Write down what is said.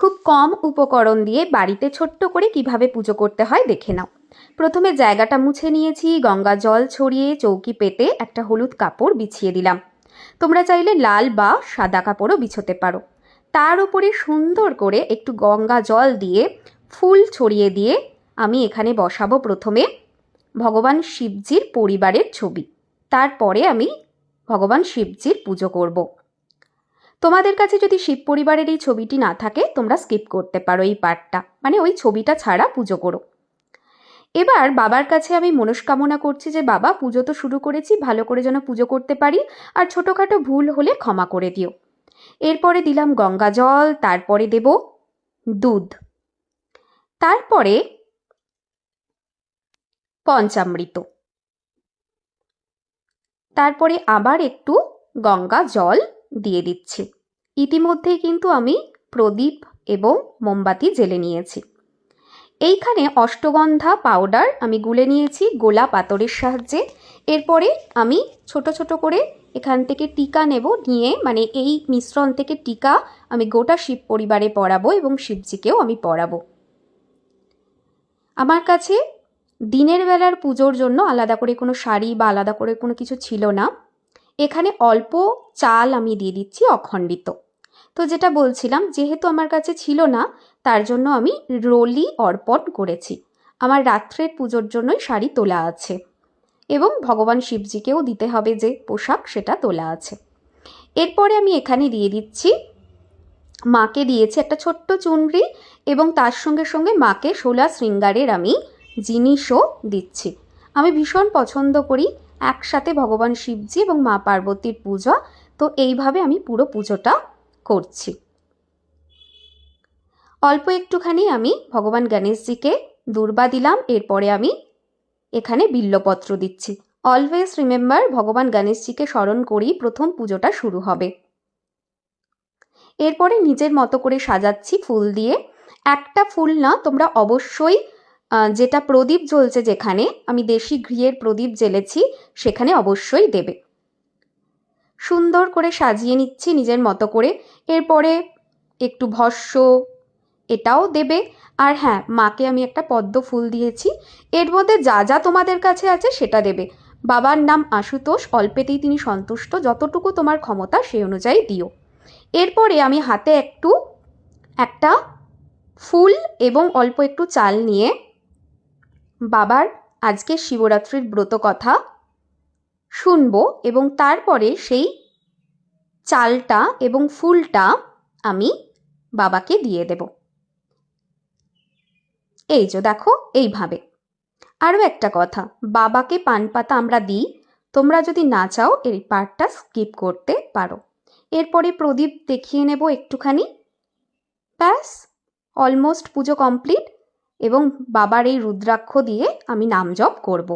খুব কম উপকরণ দিয়ে বাড়িতে ছোট্ট করে কিভাবে পুজো করতে হয় দেখে নাও। প্রথমে জায়গাটা মুছে নিয়েছি, গঙ্গা জল ছড়িয়ে চৌকি পেতে একটা হলুদ কাপড় বিছিয়ে দিলাম। তোমরা চাইলে লাল বা সাদা কাপড়ও বিছোতে পারো। তার উপরে সুন্দর করে একটু গঙ্গা জল দিয়ে ফুল ছড়িয়ে দিয়ে আমি এখানে বসাবো প্রথমে ভগবান শিবজির পরিবারের ছবি। তারপরে আমি ভগবান শিবজির পুজো করব। তোমাদের কাছে যদি শিব পরিবারের এই ছবিটি না থাকে তোমরা স্কিপ করতে পারো এই পার্টটা, মানে ওই ছবিটা ছাড়া পুজো করো। এবার বাবার কাছে আমি মনস্কামনা করছি যে বাবা, পুজো তো শুরু করেছি, ভালো করে যেন পুজো করতে পারি, আর ছোটোখাটো ভুল হলে ক্ষমা করে দিও। এরপরে দিলাম গঙ্গা জল, তারপরে দেব দুধ, তারপরে পঞ্চামৃত, তারপরে আবার একটু গঙ্গা জল দিয়ে দিচ্ছি। ইতিমধ্যেই কিন্তু আমি প্রদীপ এবং মোমবাতি জ্বেলে নিয়েছি। এইখানে অষ্টগন্ধা পাউডার আমি গুলে নিয়েছি গোলা পাথরের সাহায্যে। এরপরে আমি ছোট ছোট করে এখান থেকে টিকা নেব, নিয়ে মানে এই মিশ্রণ থেকে টিকা আমি গোটা শিব পরিবারে পরাবো এবং শিবজিকেও আমি পরাবো। আমার কাছে দিনের বেলার পুজোর জন্য আলাদা করে কোনো শাড়ি বা আলাদা করে কোনো কিছু ছিল না। এখানে অল্প চাল আমি দিয়ে দিচ্ছি অখণ্ডিত। তো যেটা বলছিলাম, যেহেতু আমার কাছে ছিল না তার জন্য আমি রোলি অর্পণ করেছি। আমার রাত্রের পুজোর জন্যই শাড়ি তোলা আছে এবং ভগবান শিবজিকেও দিতে হবে যে পোশাক, সেটা তোলা আছে। এরপরে আমি এখানে দিয়ে দিচ্ছি, মাকে দিয়েছি একটা ছোট্ট চুনরি এবং তার সঙ্গে সঙ্গে মাকে 16 শৃঙ্গারের আমি জিনিসও দিচ্ছি। আমি ভীষণ পছন্দ করি একসাথে ভগবান শিবজি এবং মা পার্বতীর পূজা, তো এইভাবে আমি পুরো পুজোটা করছি। অল্প একটুখানি আমি ভগবান গণেশজিকে দূর্বা দিলাম। এরপরে আমি এখানে বিল্লপত্র দিচ্ছি। অলওয়েজ রিমেম্বার, ভগবান গণেশজিকে স্মরণ করেই প্রথম পুজোটা শুরু হবে। এরপরে নিজের মতো করে সাজাচ্ছি ফুল দিয়ে। একটা ফুল না, তোমরা অবশ্যই যেটা প্রদীপ জ্বলছে, যেখানে আমি দেশি ঘিয়ের প্রদীপ জ্বেলেছি সেখানে অবশ্যই দেবে। সুন্দর করে সাজিয়ে নিচ্ছি নিজের মতো করে। এরপরে একটু ভস্য এটাও দেবে। আর হ্যাঁ, মাকে আমি একটা পদ্ম ফুল দিয়েছি। এর মধ্যে যা যা তোমাদের কাছে আছে সেটা দেবে। বাবার নাম আশুতোষ, অল্পেতেই তিনি সন্তুষ্ট, যতটুকু তোমার ক্ষমতা সেই অনুযায়ী দিও। এরপরে আমি হাতে একটা ফুল এবং অল্প একটু চাল নিয়ে বাবার আজকে শিবরাত্রির ব্রত কথা শুনবো এবং তারপরে সেই চালটা এবং ফুলটা আমি বাবাকে দিয়ে দেব। এই যে দেখো, এইভাবে। আরও একটা কথা, বাবাকে পান পাতা আমরা দিই, তোমরা যদি না চাও এই পার্টটা স্কিপ করতে পারো। এরপরে প্রদীপ দেখিয়ে নেব একটুখানি, ব্যাস অলমোস্ট পুজো কমপ্লিট। এবং বাবার এই রুদ্রাক্ষ দিয়ে আমি নাম জপ করব।